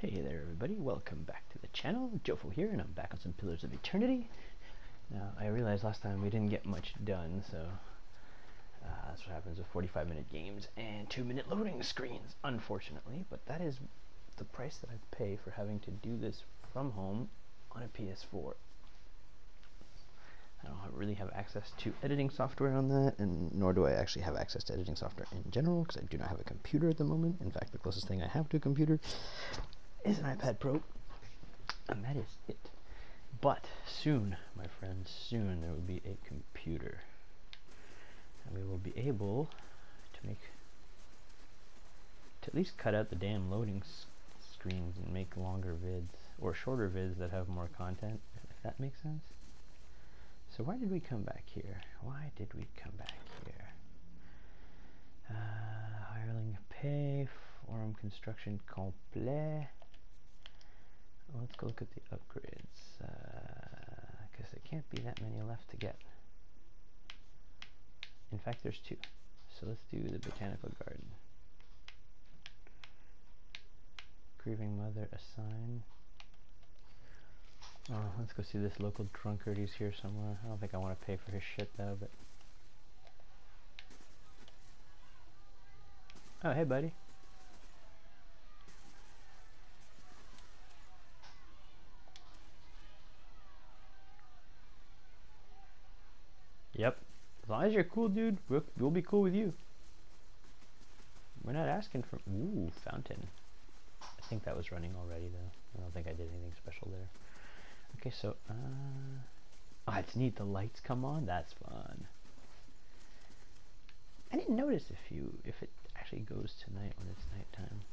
Hey there everybody, welcome back to the channel. Jofo here, and I'm back on some Pillars of Eternity. Now, I realized last time we didn't get much done, so that's what happens with 45-minute games and 2-minute loading screens, unfortunately. But that is the price that I pay for having to do this from home on a PS4. I don't really have access to editing software on that, and nor do I actually have access to editing software in general, because I do not have a computer at the moment. In fact, the closest thing I have to a computer is an iPad Pro, and that is it. But soon, my friends, soon there will be a computer, and we will be able to at least cut out the damn loading screens and make longer vids, or shorter vids that have more content, if that makes sense. So why did we come back here? Why did we come back here? Hireling pay, forum construction complet. Let's go look at the upgrades, because there can't be that many left to get. In fact, there's 2. So let's do the botanical garden. Grieving mother, assign. Oh, let's go see this local drunkard. He's here somewhere. I don't think I want to pay for his shit though, but... Oh, hey buddy. Yep. As long as you're cool, dude, we'll be cool with you. We're not asking for... Ooh, fountain. I think that was running already, though. I don't think I did anything special there. Okay, so, oh, it's neat. The lights come on. That's fun. I didn't notice if it actually goes to night when it's nighttime.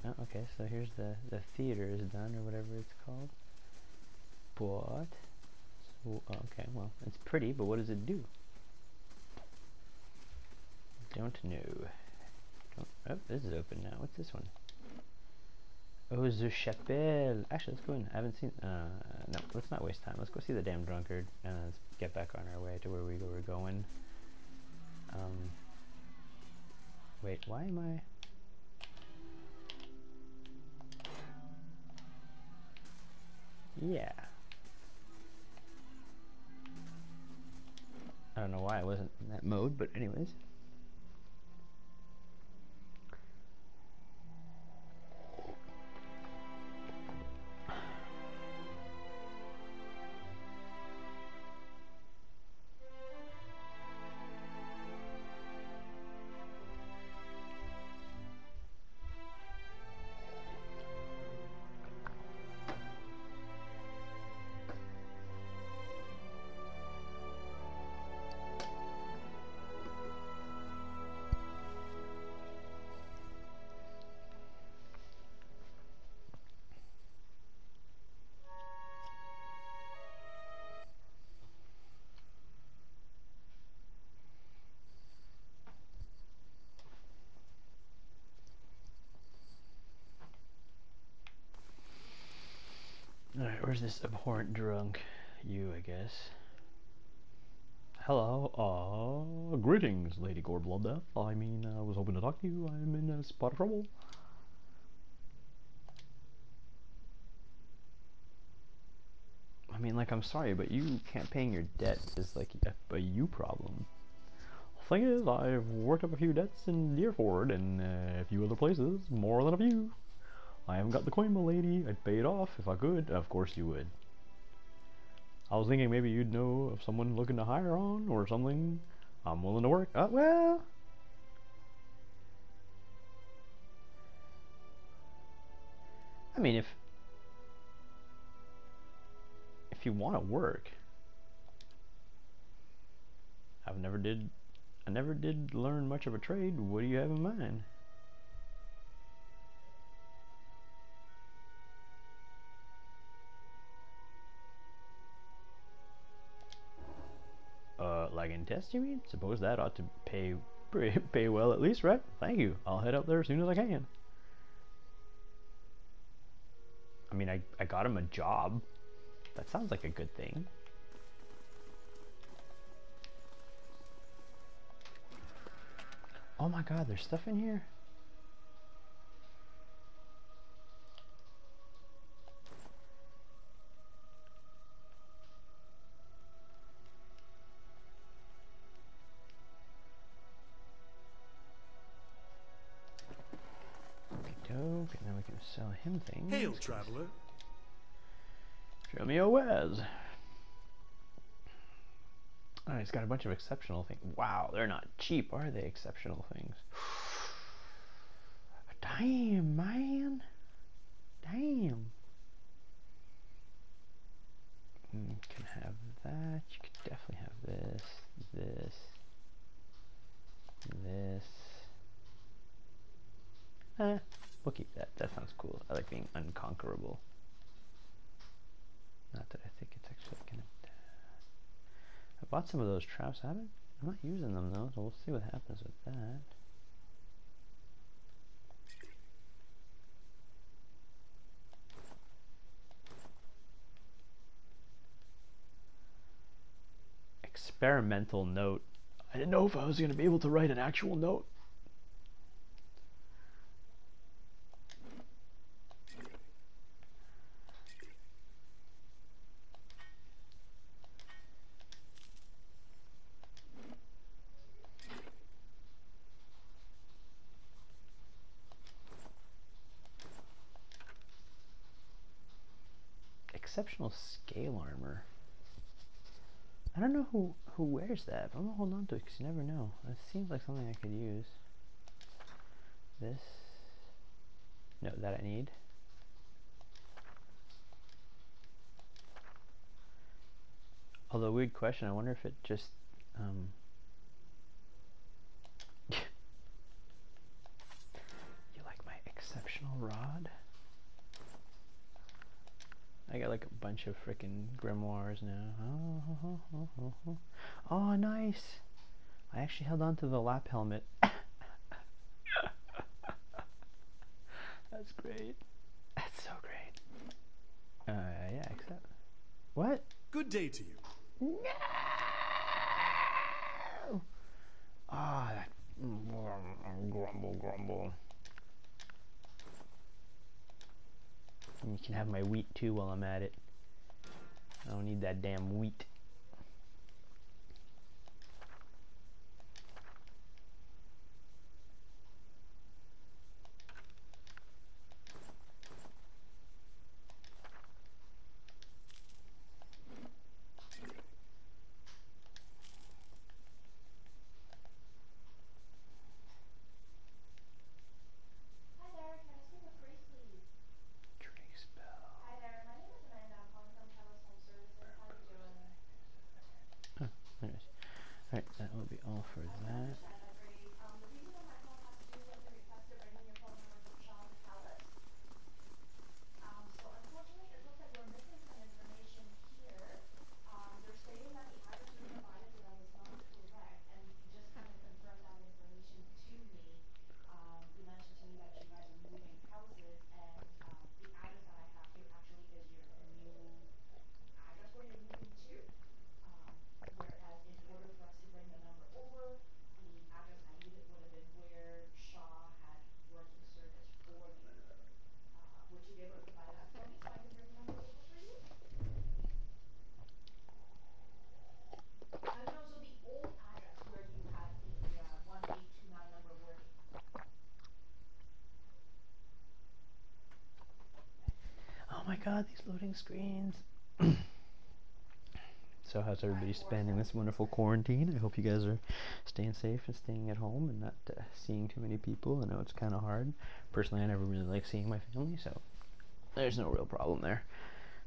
Oh, okay, so here's the theater is done, or whatever it's called. But... So, okay, well, it's pretty, but what does it do? Don't know. Oh, this is open now. What's this one? Oh, the chapelle. Actually, let's go in. I haven't seen... no, let's not waste time. Let's go see the damn drunkard, and let's get back on our way to where we're going. Wait, why am I... Yeah. I don't know why I wasn't in that mode, but anyways. Alright, where's this abhorrent drunk? You, I guess. Hello, greetings, Lady Gorblooddeath. I mean, I was hoping to talk to you. I'm in a spot of trouble. I mean, like, I'm sorry, but you can't paying your debt is like a you problem. Thing is, I've worked up a few debts in Deerford and a few other places, more than a few. I haven't got the coin, my lady. I'd pay it off if I could. Of course you would. I was thinking maybe you'd know of someone looking to hire on or something. I'm willing to work. Well... I mean, if you want to work... I never did learn much of a trade. What do you have in mind? Like in test, you mean? Suppose that ought to pay well at least, right? Thank you. I'll head up there as soon as I can. I mean, I got him a job. That sounds like a good thing. Oh my god, there's stuff in here? doke, and then we can sell him things. Hail, traveler. Show me your wares. Oh, he's got a bunch of exceptional things. Wow, they're not cheap, are they? Exceptional things. Damn, man. Damn. You can have that. You can definitely have this, this, this. We'll keep that. That sounds cool. I like being unconquerable. Not that I think it's actually gonna. I bought some of those traps. I haven't. I'm not using them though, so we'll see what happens with that. Experimental note. I didn't know if I was gonna be able to write an actual note. Exceptional scale armor. I don't know who wears that, but I'm gonna hold on to it because you never know. It seems like something I could use. This. No, that I need. Although, weird question, I wonder if it just, you like my exceptional rod? I got like a bunch of freaking grimoires now. Oh, nice! I actually held on to the lap helmet. That's great. That's so great. Yeah, except... What? Good day to you. No! Ah, that... Grumble, grumble. And you can have my wheat too while I'm at it. I don't need that damn wheat. Alright, that will be all for that. Oh my god, these loading screens. So how's everybody spending this wonderful quarantine? I hope you guys are staying safe and staying at home and not seeing too many people. I know it's kind of hard. Personally, I never really like seeing my family, so there's no real problem there.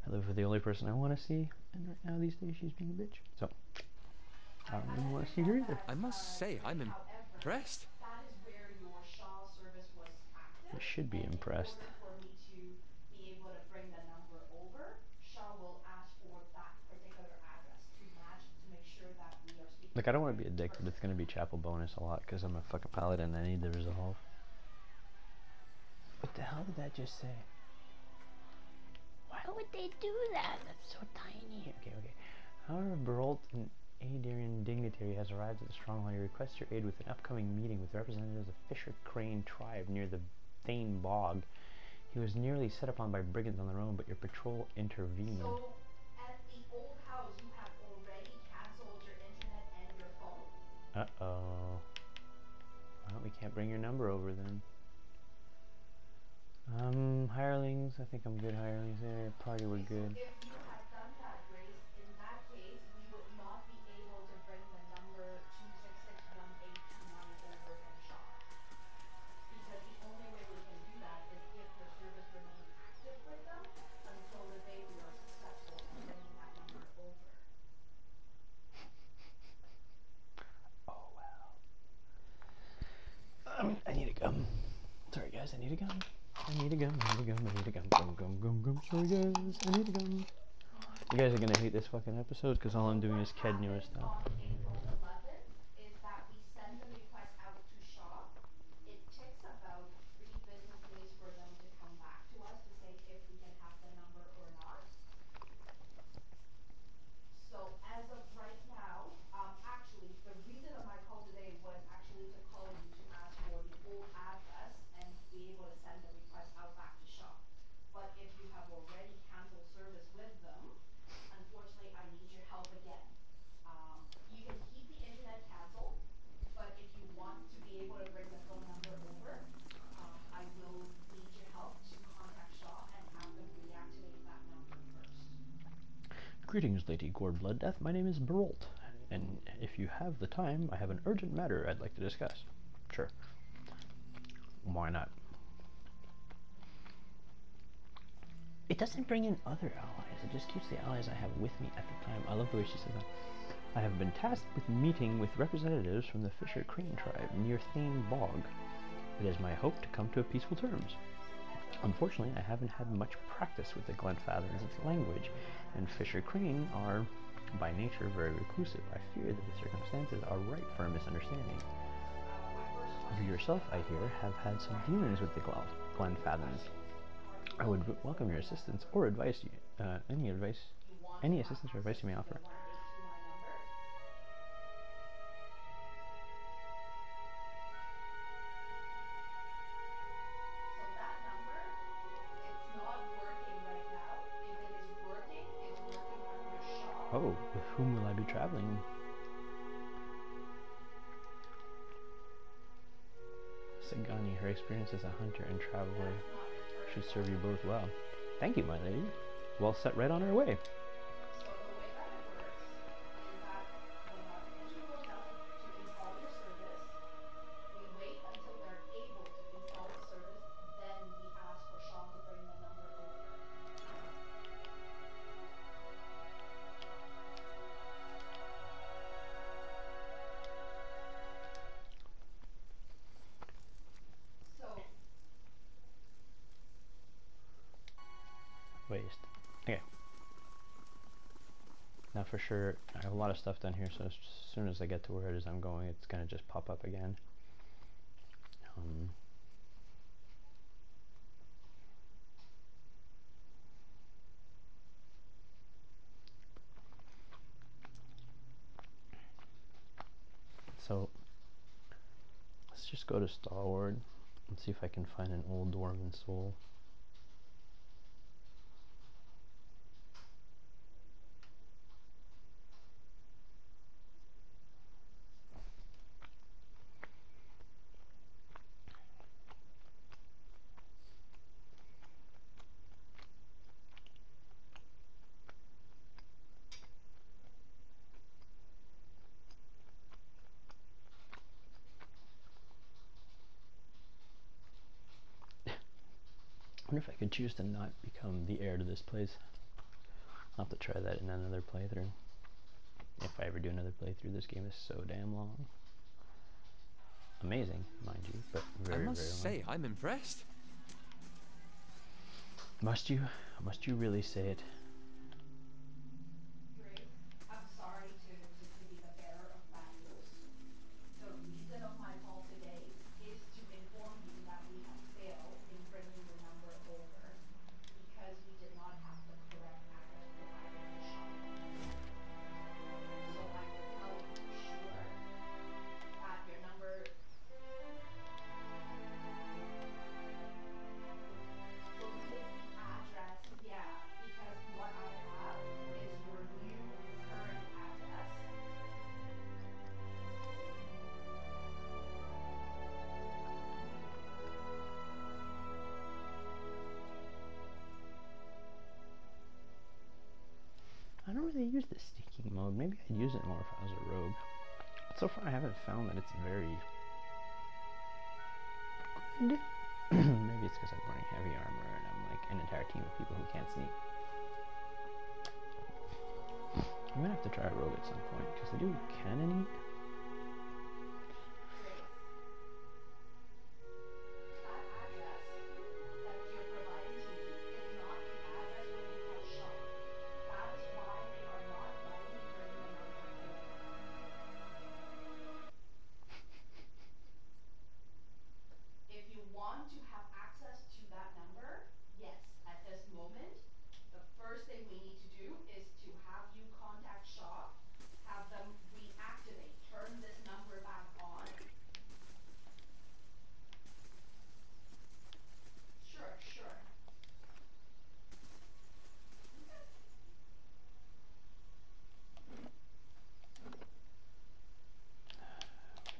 I live with the only person I want to see, and right now these days she's being a bitch. So I don't really want to see her either. I must say, I'm impressed. You should be impressed. Like, I don't want to be a dick, but it's going to be chapel bonus a lot because I'm a fucking paladin and I need the resolve. What the hell did that just say? Why would they do that? That's so tiny. Okay, okay. However, Barolt, an Adarian dignitary, has arrived at the stronghold. He requests your aid with an upcoming meeting with representatives of Fisher Crane tribe near the Thane Bog. He was nearly set upon by brigands on the road, but your patrol intervened. So, at the old house, you have already cancelled your internet and your phone? Uh-oh. Well, we can't bring your number over then. Hirelings. I think I'm good. Hirelings there. Party, we're Okay, so good. if you had done that, Grace, in that case, we would not be able to bring the number 2661829 over from Shaw. Because the only way we can do that is if your service remained active with them until the day we are successful in bringing that number over. Oh wow. I need a gum. Sorry guys, I need a gum. I need a gum. I need a gum. I need a gum. Gum gum gum gum. Sorry guys, I need a gum. You guys are gonna hate this fucking episode because all I'm doing is CAD newer stuff. On April 11th is that we send the request out to Shaw. It takes about 3 business days for them to come back to us to say if we can have the number or not. So as of right now, actually, the reason of my call today was actually to call you to ask for the old address and be able to send the request out back to Shaw. But if you have already canceled service with them, unfortunately, I need your help again. You can keep the internet canceled, but if you want to be able to bring the phone number over, I will need your help to contact Shaw and have them reactivate that number first. Greetings, Lady Gore Blooddeath. My name is Barolt, and if you have the time, I have an urgent matter I'd like to discuss. Sure. Why not? It doesn't bring in other allies. It just keeps the allies I have with me at the time. I love the way she says that. I have been tasked with meeting with representatives from the Fisher Crane tribe near Thane Bog. It is my hope to come to peaceful terms. Unfortunately, I haven't had much practice with the Glenfathers' language, and Fisher Crane are, by nature, very reclusive. I fear that the circumstances are ripe for a misunderstanding. You yourself, I hear, have had some dealings with the Glenfathers. I would welcome your assistance or advice. Any assistance or advice you may offer. So that number, it's not working right now. If it is working, it's working under Shaw. Oh, with whom will I be traveling? Sagani, her experience as a hunter and traveler should serve you both well. Thank you, my lady. Well set right on our way. So the way that it works is that when our technician goes out to install your service, we wait until they're able to install the service, then we ask for Shaw to bring the number over. So Waste. Okay. Now for sure, I have a lot of stuff done here, so as soon as I get to where it is I'm going, it's gonna just pop up again. So let's just go to Starward and see if I can find an old dwarven soul. I wonder if I could choose to not become the heir to this place. I'll have to try that in another playthrough. If I ever do another playthrough, this game is so damn long. Amazing, mind you, but very, I very must long. say, I'm impressed. Must you? Must you really say it? Grace, I'm sorry to be the bearer of bad news. The reason of my call today is to inform you that we have failed in bringing your number over because we did not have the correct address provided to Shaw. So I will tell you for sure that your number. So with the address, yeah, because I'd use it more if I was a rogue. So far, I haven't found that it's very good. Maybe it's because I'm wearing heavy armor and I'm like an entire team of people who can't sneak. I'm gonna have to try a rogue at some point because they do cannon eat. That address that you're providing to me is not the address where you call shop. That is why they are not letting me bring the number over. If you want to have access to that number, yes, at this moment, the first thing we need to do is to have you contact shop, have them reactivate, turn this number back on. Sure, sure.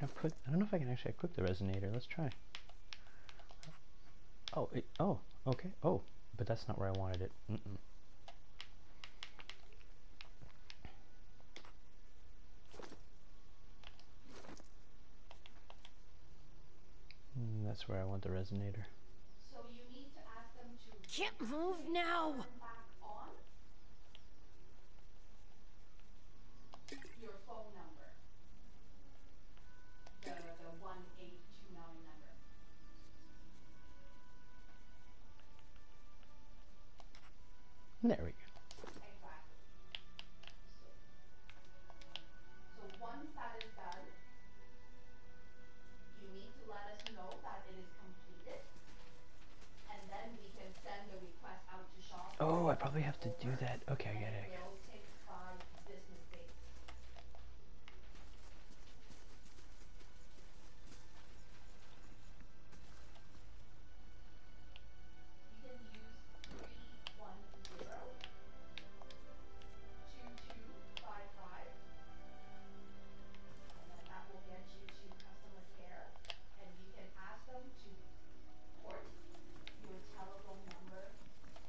I don't know if I can actually equip the resonator. Let's try. Oh, okay. Oh, but that's not where I wanted it. That's where I want the resonator. So you need to ask them to Can't move now! turn back on your phone number. The 1829 number. There we go. Exactly. So once that is done, you need to let us know that it is completed, and then we can send the request out to shop. Oh, I probably have to do that. Okay, I get it. It will take 5 business days. You can use 310-2255, and then that will get you to customer care, and you can ask them to port your telephone number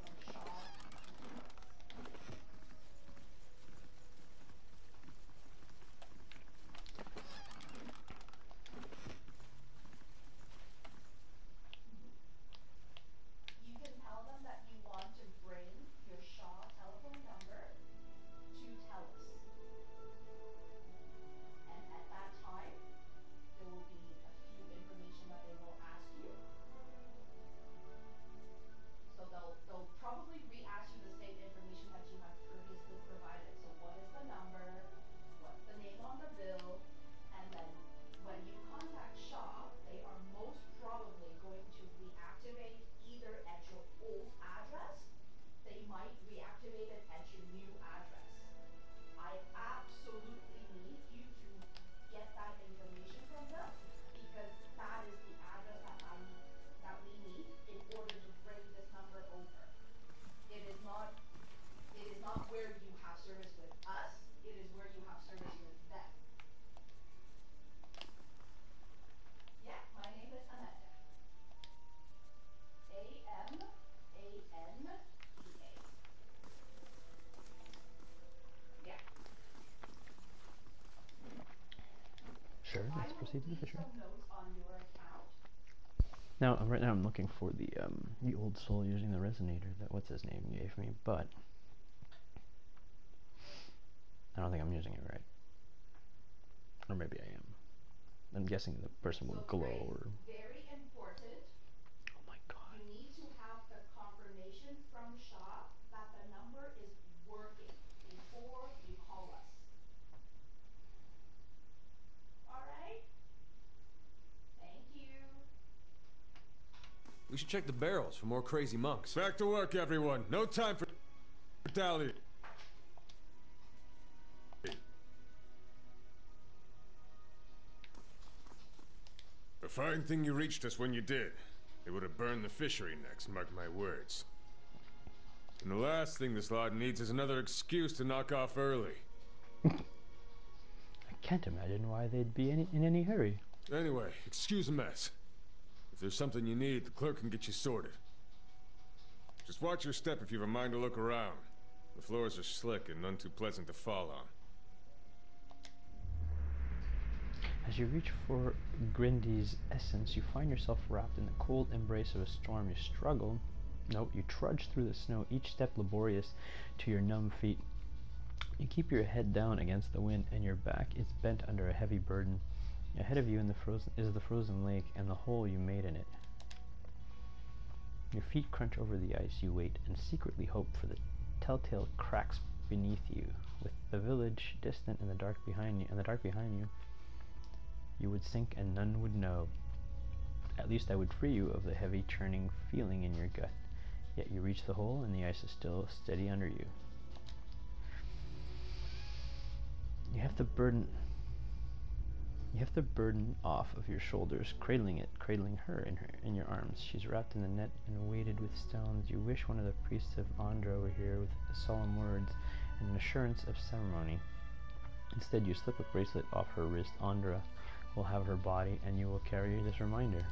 from shop to us. You can tell them that you want to bring your Shaw telephone number to TELUS. And at that time, there will be a few information that they will ask you. So they'll probably re-ask you the same information that you have previously provided. So what is the number? What's the name on the bill? And then when you contact Shaw, they are most probably going to reactivate either at your old address. They might reactivate it at your new address. I absolutely need you to get that information from them because that is the address that we need in order to bring this number over. It is not where you have service with us, it is where you have service with them. Yeah, my name is Amanda. Amanda. Yeah. Sure, I let's will proceed to the leave fishery. some notes on your account. Now, right now I'm looking for the old soul using the resonator that what's his name gave me, but I don't think I'm using it right. Or maybe I am. I'm guessing the person will glow Grace, or... very important. Oh my god. You need to have the confirmation from shop that the number is working before you call us. Alright? Thank you. We should check the barrels for more crazy monks. Back to work, everyone. No time for brutality. A fine thing you reached us when you did. They would have burned the fishery next, mark my words. And the last thing this lot needs is another excuse to knock off early. I can't imagine why they'd be in any hurry. Anyway, excuse the mess. If there's something you need, the clerk can get you sorted. Just watch your step if you've a mind to look around. The floors are slick and none too pleasant to fall on. As you reach for Grindy's essence, you find yourself wrapped in the cold embrace of a storm. You struggle. No, you trudge through the snow, each step laborious to your numb feet. You keep your head down against the wind, and your back is bent under a heavy burden. Ahead of you is the frozen lake and the hole you made in it. Your feet crunch over the ice. You wait and secretly hope for the telltale cracks beneath you. With the village distant and the dark behind you, you would sink and none would know. At least I would free you of the heavy churning feeling in your gut. Yet you reach the hole and the ice is still steady under you. You have the burden off of your shoulders, cradling her in your arms. She's wrapped in the net and weighted with stones. You wish one of the priests of Andra were here with solemn words and an assurance of ceremony. Instead, you slip a bracelet off her wrist. Andra will have her body, and you will carry this reminder.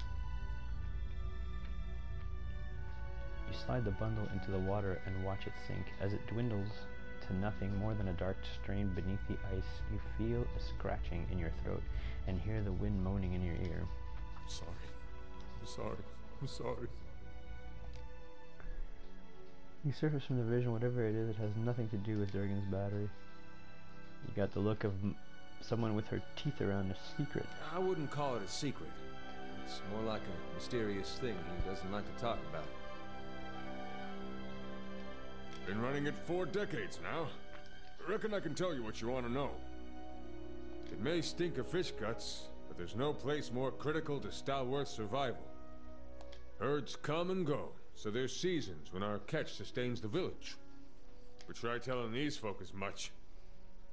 You slide the bundle into the water and watch it sink. As it dwindles to nothing more than a dark stream beneath the ice, you feel a scratching in your throat and hear the wind moaning in your ear. I'm sorry. You surface from the vision, whatever it is, it has nothing to do with Durgan's battery. You got the look of someone with her teeth around a secret. I wouldn't call it a secret. It's more like a mysterious thing he doesn't like to talk about. Been running it 4 decades now. I reckon I can tell you what you want to know. It may stink of fish guts, but there's no place more critical to stalwart survival. Herds come and go, so there's seasons when our catch sustains the village. But try telling these folk as much.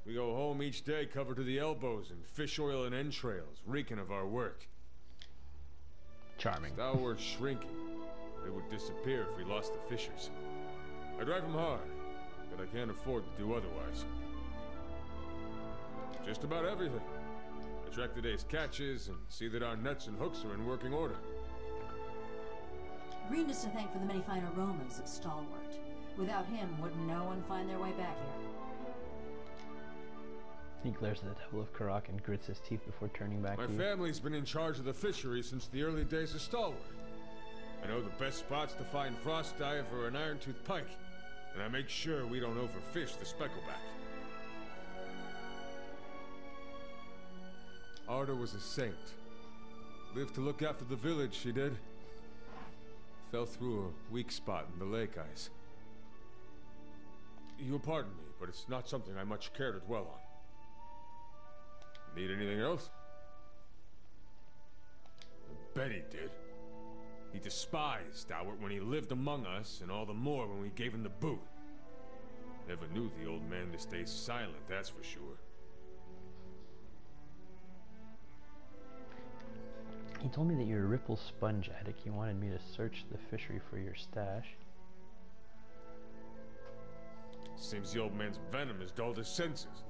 We go home each day covered to the elbows in fish oil and entrails, reeking of our work. Charming. Stalwart's shrinking. They would disappear if we lost the fishers. I drive them hard, but I can't afford to do otherwise. Just about everything. I track the day's catches and see that our nets and hooks are in working order. Green is to thank for the many fine aromas of Stalwart. Without him, would no one find their way back here? He glares at the Devil of Karak and grits his teeth before turning back My to you. family's been in charge of the fishery since the early days of Stalwart. I know the best spots to find frost dive or an iron-toothed pike, and I make sure we don't overfish the speckleback. Arda was a saint. Lived to look after the village, she did. Fell through a weak spot in the lake ice. You'll pardon me, but it's not something I much care to dwell on. Need anything else? I bet he did. He despised Stalwart when he lived among us, and all the more when we gave him the boot. Never knew the old man to stay silent, that's for sure. He told me that you're a ripple sponge addict. He wanted me to search the fishery for your stash. Seems the old man's venom has dulled his senses.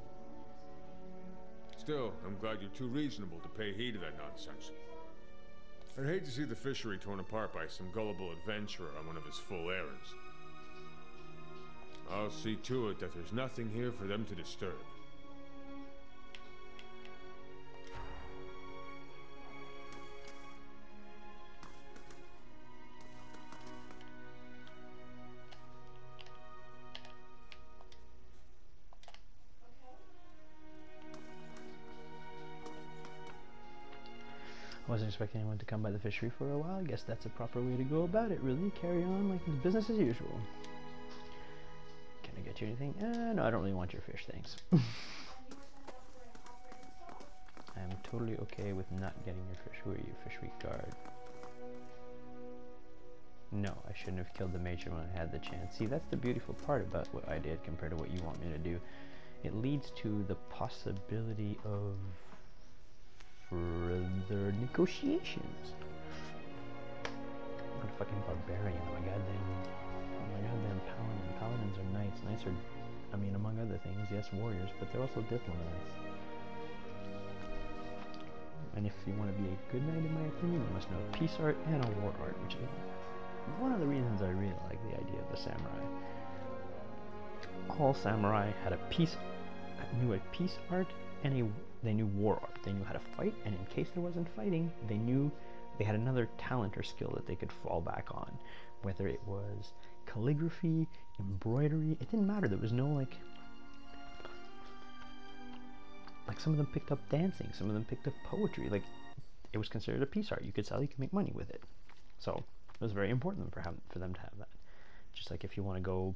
Still, I'm glad you're too reasonable to pay heed to that nonsense. I'd hate to see the fishery torn apart by some gullible adventurer on one of his full errands. I'll see to it that there's nothing here for them to disturb. Wasn't expecting anyone to come by the fishery for a while. I guess that's a proper way to go about it, really. Carry on like it's business as usual. Can I get you anything? No, I don't really want your fish, thanks. I'm totally okay with not getting your fish. Who are you, fishery guard? No, I shouldn't have killed the matron when I had the chance. See, that's the beautiful part about what I did compared to what you want me to do. It leads to the possibility of further negotiations. I'm a fucking barbarian. I'm a goddamn paladin. Paladins are knights. Knights are, I mean, among other things, yes, warriors, but they're also diplomats. And if you want to be a good knight, in my opinion, you must know peace art and a war art, which is one of the reasons I really like the idea of a samurai. All samurai had knew a peace art and a They knew war art. They knew how to fight, and in case there wasn't fighting, they knew they had another talent or skill that they could fall back on. Whether it was calligraphy, embroidery, it didn't matter. There was no like some of them picked up dancing, some of them picked up poetry. Like, it was considered a piece art. You could sell, you could make money with it. So it was very important for them to have that. Just like if you want to go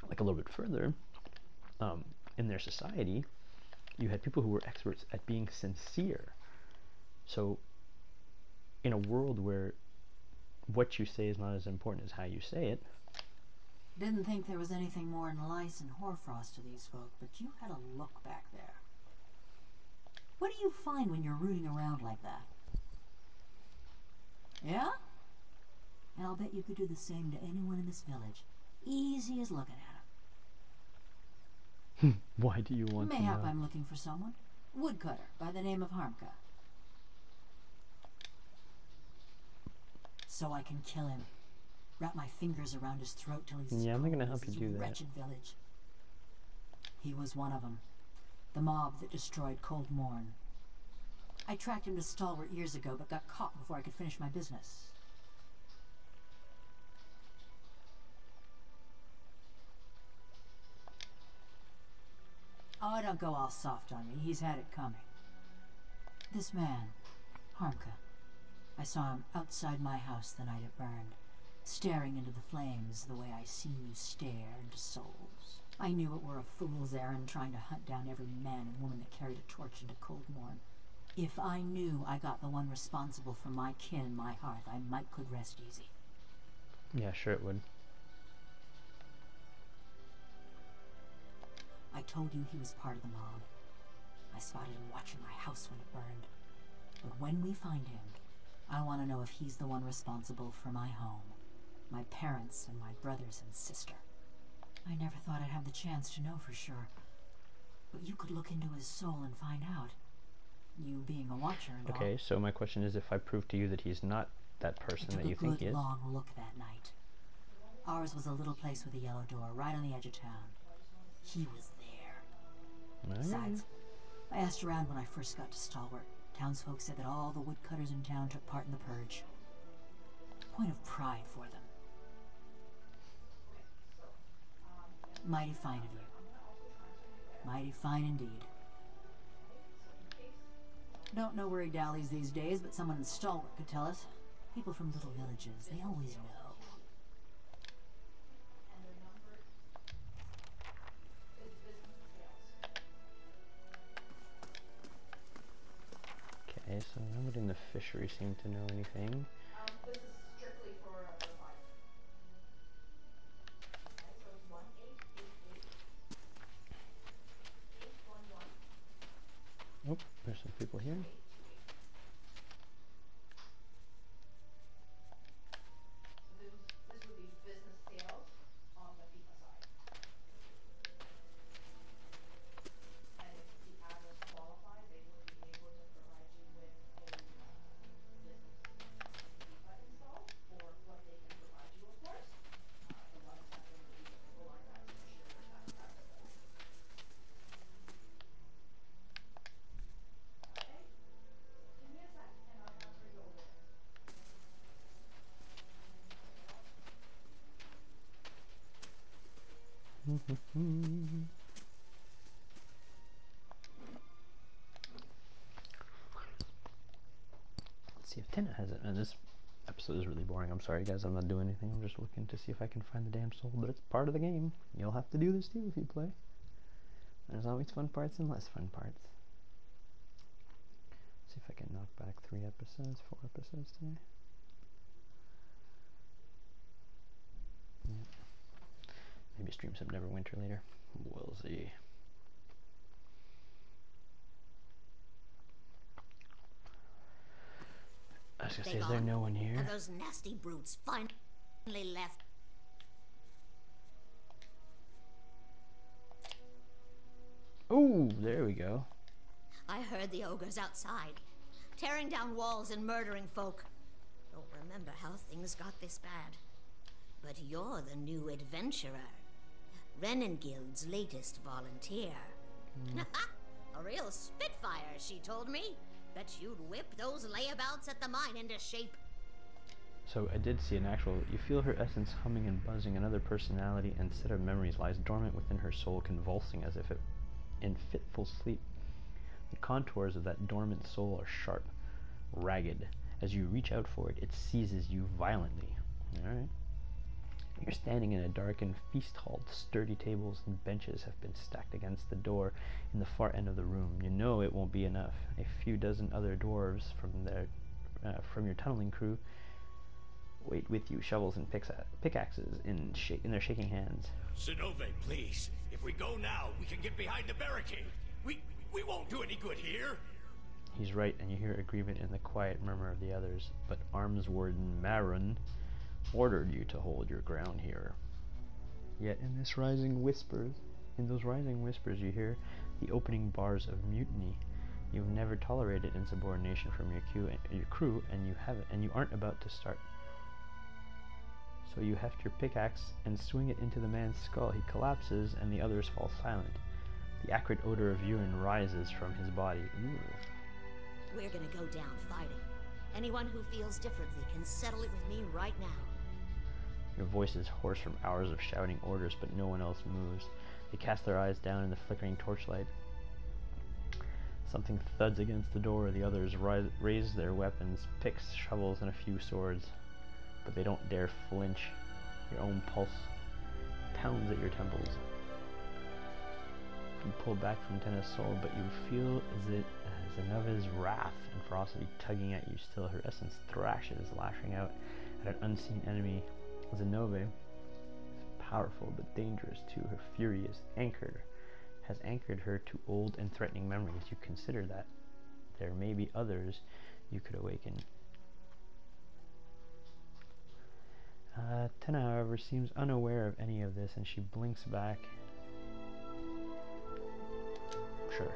like a little bit further, in their society, you had people who were experts at being sincere. So in a world where what you say is not as important as how you say it. Didn't think there was anything more than lice and hoarfrost to these folk, but you had a look back there. What do you find when you're rooting around like that? Yeah? And I'll bet you could do the same to anyone in this village. Easy as looking at him. Why do you want to know? Mayhap I'm looking for someone. Woodcutter by the name of Harmka. So I can kill him. Wrap my fingers around his throat till he's I'm not gonna help you do that. Wretched village. He was one of them. The mob that destroyed Cold Morn. I tracked him to Stalwart years ago, but got caught before I could finish my business. Oh, don't go all soft on me. He's had it coming. This man, Harmka, I saw him outside my house the night it burned, staring into the flames the way I seen you stare into souls. I knew it were a fool's errand trying to hunt down every man and woman that carried a torch into Cold Morn. If I knew I got the one responsible for my kin and my hearth, I might could rest easy. Yeah, sure it would. I told you he was part of the mob. I spotted him watching my house when it burned. But when we find him, I want to know if he's the one responsible for my home, my parents, and my brothers and sister. I never thought I'd have the chance to know for sure. But you could look into his soul and find out. You being a watcher and all. Okay, so my question is, if I prove to you that he's not that person that you think he is. I took a good long look that night. Ours was a little place with a yellow door right on the edge of town. He was there. Besides, I asked around when I first got to Stalwart. Townsfolk said that all the woodcutters in town took part in the purge. Point of pride for them. Mighty fine of you. Mighty fine indeed. Don't know where he dallies these days, but someone in Stalwart could tell us. People from little villages, they always know. Okay, so nobody in the fishery seemed to know anything. This is strictly for the fire. Okay, so it's 1888 811. Oh, there's some people here. So this would be business sales on the FIFA side. And if the address qualified, they would be able to provide you with a business FIFA install, or what they can provide you, of course. The ones that they would be able to line that to ensure that that's the. Okay. Give me a sec and I'll transfer you over there. Let's see if Tina has it. And this episode is really boring. I'm sorry, guys. I'm not doing anything. I'm just looking to see if I can find the damn soul. But it's part of the game. You'll have to do this too if you play. There's always fun parts and less fun parts. See if I can knock back 4 episodes today. Yeah. Maybe stream some Neverwinter later. We'll see. I was gonna say, is there no one here? And those nasty brutes finally left. Oh, there we go. I heard the ogres outside, tearing down walls and murdering folk. Don't remember how things got this bad. But you're the new adventurer. Renengild's latest volunteer. A real spitfire, she told me. Bet you'd whip those layabouts at the mine into shape. So I did see an actual. You feel her essence humming and buzzing. Another personality and set of memories lies dormant within her soul, convulsing as if it in fitful sleep. The contours of that dormant soul are sharp, ragged. As you reach out for it, it seizes you violently. All right. You're standing in a darkened feast hall. Sturdy tables and benches have been stacked against the door in the far end of the room. You know it won't be enough. A few dozen other dwarves from your tunneling crew wait with you, shovels and pickaxes in their shaking hands. Zenove, please. If we go now, we can get behind the barricade. We won't do any good here. He's right, and you hear agreement in the quiet murmur of the others. But Arms Warden Maron ordered you to hold your ground here. Yet in those rising whispers, you hear the opening bars of mutiny. You've never tolerated insubordination from your crew, and you aren't about to start. So you heft your pickaxe and swing it into the man's skull. He collapses, and the others fall silent. The acrid odor of urine rises from his body. Ooh. We're gonna go down fighting. Anyone who feels differently can settle it with me right now. Your voice is hoarse from hours of shouting orders, but no one else moves. They cast their eyes down in the flickering torchlight. Something thuds against the door. The others raise their weapons, picks, shovels, and a few swords. But they don't dare flinch. Your own pulse pounds at your temples. You pull back from Tenna's soul, but you feel Zenova's wrath and ferocity tugging at you still. Her essence thrashes, lashing out at an unseen enemy. Zenove is powerful but dangerous too. Her fury has anchored her to old and threatening memories. You consider that there may be others you could awaken. Tenna, however, seems unaware of any of this, and she blinks back. Sure.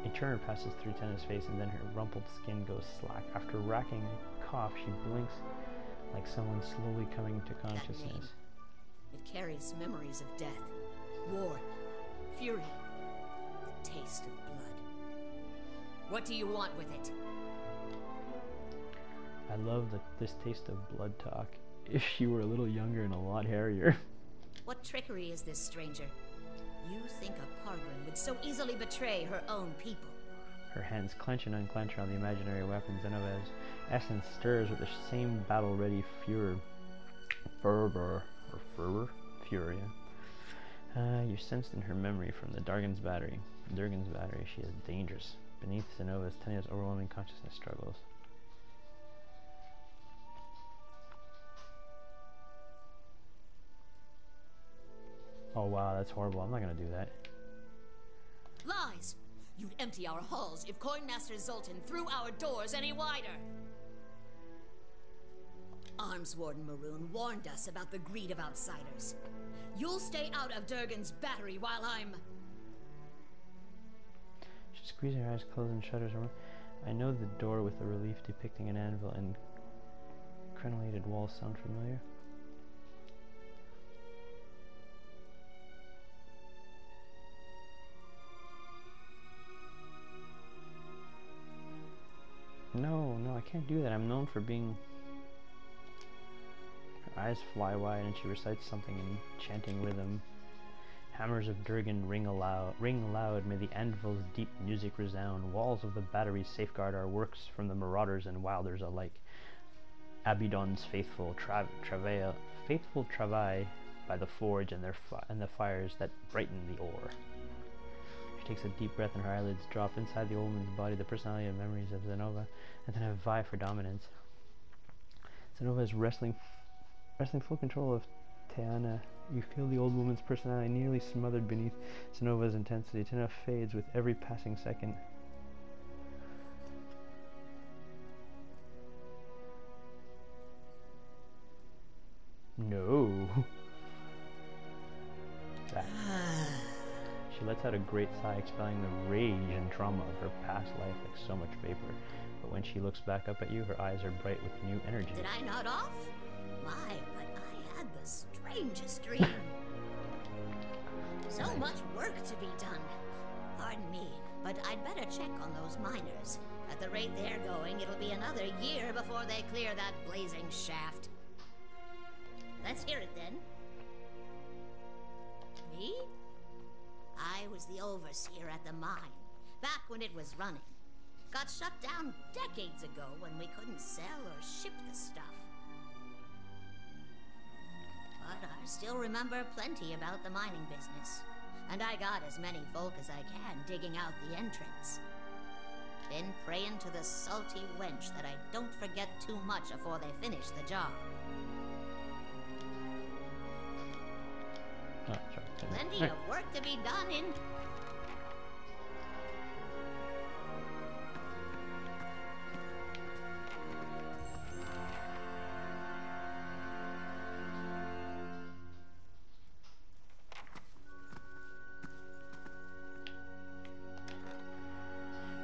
A tremor passes through Tenna's face, and then her rumpled skin goes slack. After racking a cough, she blinks like someone slowly coming to consciousness. It carries memories of death, war, fury, the taste of blood. What do you want with it? I love this taste of blood talk. If she were a little younger and a lot hairier. What trickery is this, stranger? You think a Pargrin would so easily betray her own people? Her hands clench and unclench around the imaginary weapons. Zenova's essence stirs with the same battle-ready fury. Fury. You sensed in her memory from the Durgan's battery. She is dangerous. Beneath Zenova's, Tenna's overwhelming consciousness struggles. Oh wow, that's horrible. I'm not gonna do that. Lies! You'd empty our halls if Coinmaster Zoltan threw our doors any wider. Arms Warden Maroon warned us about the greed of outsiders. You'll stay out of Durgan's battery while I'm... She squeezes her eyes closed and shudders. I know the door with the relief depicting an anvil and crenellated walls sound familiar. No, I can't do that. I'm known for being... Her eyes fly wide and she recites something in chanting rhythm. Hammers of Durgan ring loud, may the anvil's deep music resound. Walls of the battery safeguard our works from the marauders and wilders alike. Abidon's faithful travail by the forge and the fires that brighten the ore. She takes a deep breath and her eyelids drop. Inside the old woman's body, the personality and memories of Zenova, and then vie for dominance. Zenova is wrestling full control of Tenna. You feel the old woman's personality nearly smothered beneath Zenova's intensity. Tenna fades with every passing second. No. That. She lets out a great sigh, expelling the rage and trauma of her past life like so much vapor. But when she looks back up at you, her eyes are bright with new energy. Did I nod off? My, but I had the strangest dream. So much work to be done. Pardon me, but another year before they clear that blazing shaft. Let's hear it then. Me? I was the overseer at the mine, back when it was running. Got shut down decades ago when we couldn't sell or ship the stuff. But I still remember plenty about the mining business. And I got as many folk as I can digging out the entrance. Been praying to the salty wench that I don't forget too much afore they finish the job. Oh, sorry. Plenty of work to be done in...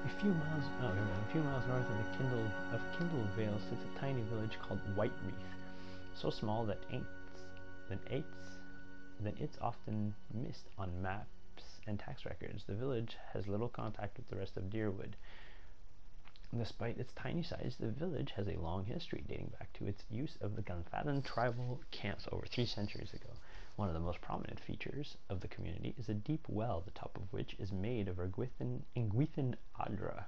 A few miles north of the Kindle Vale sits a tiny village called White Wreath, so small that it's often missed on maps and tax records. The village has little contact with the rest of Deerwood. Despite its tiny size, the village has a long history dating back to its use of the Gunfathan tribal camps over 3 centuries ago. One of the most prominent features of the community is a deep well, the top of which is made of Ingwithan Adra.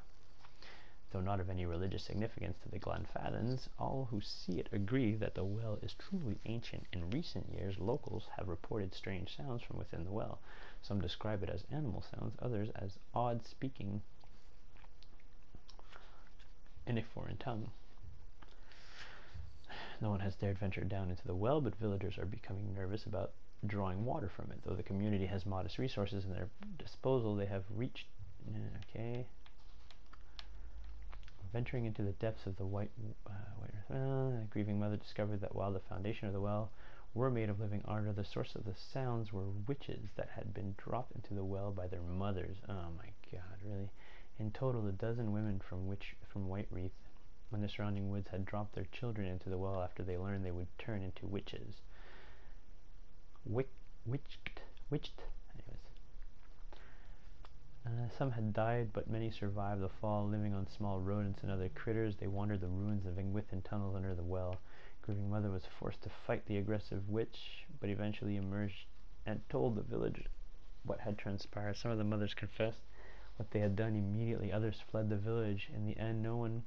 Though not of any religious significance to the Glenfathans, all who see it agree that the well is truly ancient. In recent years, locals have reported strange sounds from within the well. Some describe it as animal sounds, others as odd speaking in a foreign tongue. No one has dared venture down into the well, but villagers are becoming nervous about drawing water from it. Though the community has modest resources in their disposal, they have reached... Venturing into the depths of the a grieving mother discovered that while the foundation of the well were made of living ardor, the source of the sounds were witches that had been dropped into the well by their mothers. Oh my god, really? In total, a dozen women from White Wreath, when the surrounding woods, had dropped their children into the well after they learned they would turn into witches. Witched. Anyways. Some had died, but many survived the fall, living on small rodents and other critters. They wandered the ruins of Ingwithan tunnels under the well. Grieving mother was forced to fight the aggressive witch, but eventually emerged and told the village what had transpired. Some of the mothers confessed what they had done immediately. Others fled the village. In the end, no one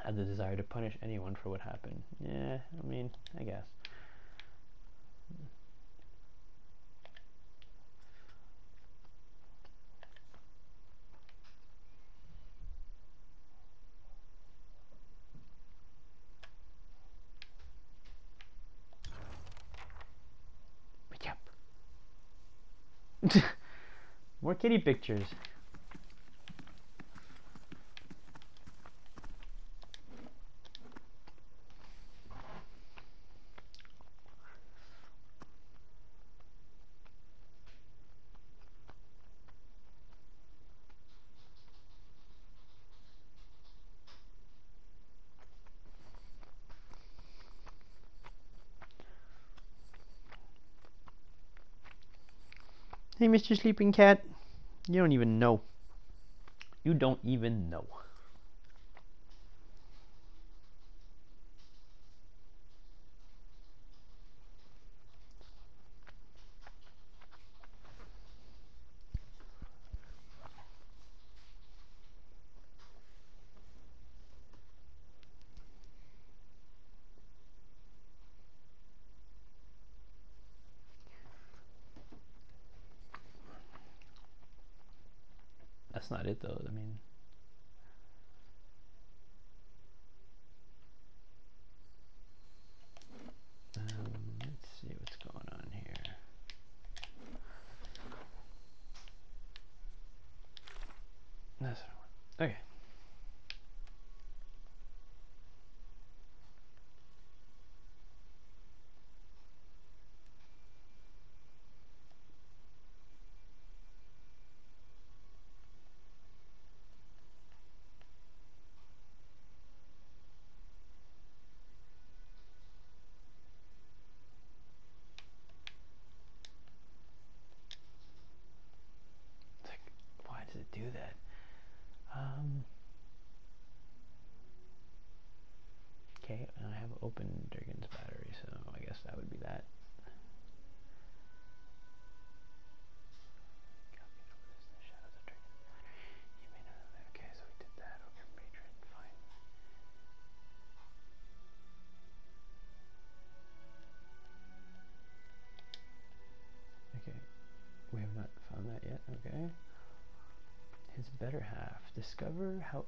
had the desire to punish anyone for what happened. Yeah, I mean, I guess. More kitty pictures. Hey, Mr. Sleeping Cat. You don't even know. You don't even know. That's not it, though. I mean, let's see what's going on here. That's not one. Okay. open Dragon's battery, so I guess that would be that. Okay, so we did that. Okay, matron, fine. Okay, we have not found that yet. Okay. His better half. Discover how.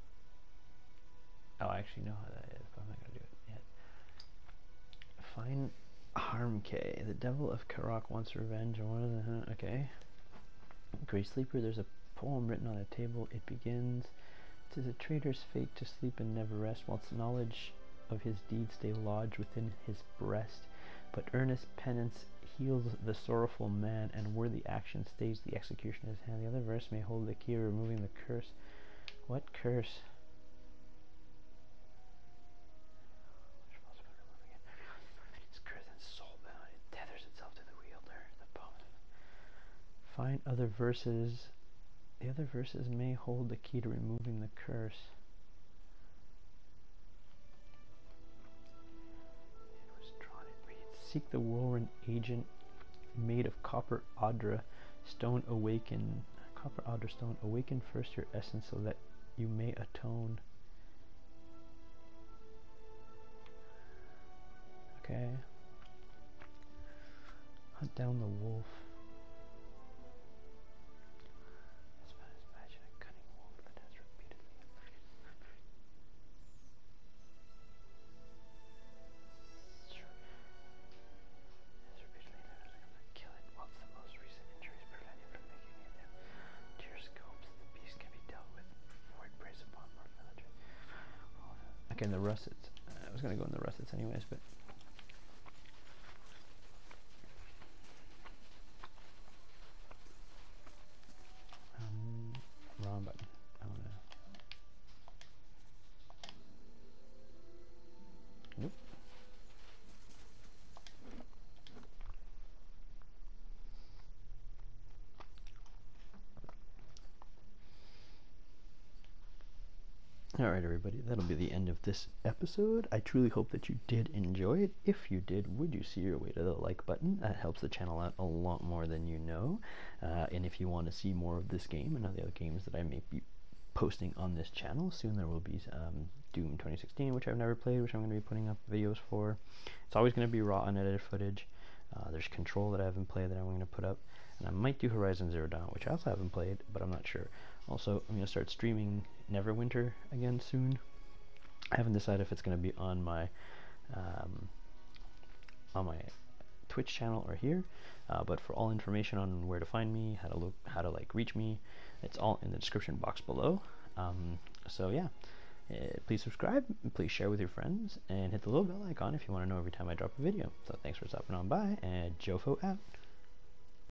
Oh, I actually know how that is, but I'm not gonna do it yet. Find Harmke. The devil of Karak wants revenge on one of the. Okay. Grey Sleeper. There's a poem written on a table. It begins. 'Tis a traitor's fate to sleep and never rest, whilst knowledge of his deeds stay lodged within his breast. But earnest penance heals the sorrowful man, and worthy action stays the executioner's hand. The other verse may hold the key, removing the curse. What curse? His curse and soul-bound, it tethers itself to the wielder. The poem. Find other verses. The other verses may hold the key to removing the curse. It was drawn, it reads, seek the whirlwind agent made of copper Adra stone awaken. Copper Adra stone, awaken first your essence so that you may atone. Okay. Hunt down the wolf. Imagine a cunning wolf that has repeatedly. Kill it whilst the most recent injuries prevent him from making it down. Deer scopes, the beast can be dealt with. Void preys upon more villagers. Okay, the russets. I was gonna go in the russets anyways, but. Wrong button. I wanna. Nope. Alright everybody, that'll be the end of this episode. I truly hope that you did enjoy it. If you did, would you see your way to the like button? That helps the channel out a lot more than you know. And if you want to see more of this game and other games that I may be posting on this channel, soon there will be Doom 2016, which I've never played, which I'm going to be putting up videos for. It's always going to be raw unedited footage. There's Control that I haven't played that I'm going to put up. And I might do Horizon Zero Dawn, which I also haven't played, but I'm not sure. Also, I'm going to start streaming Neverwinter again soon. I haven't decided if it's going to be on my Twitch channel or here, but for all information on where to find me, how to like reach me, it's all in the description box below. So yeah, please subscribe, please share with your friends, and hit the little bell icon if you want to know every time I drop a video. So thanks for stopping on by, and Jofo out.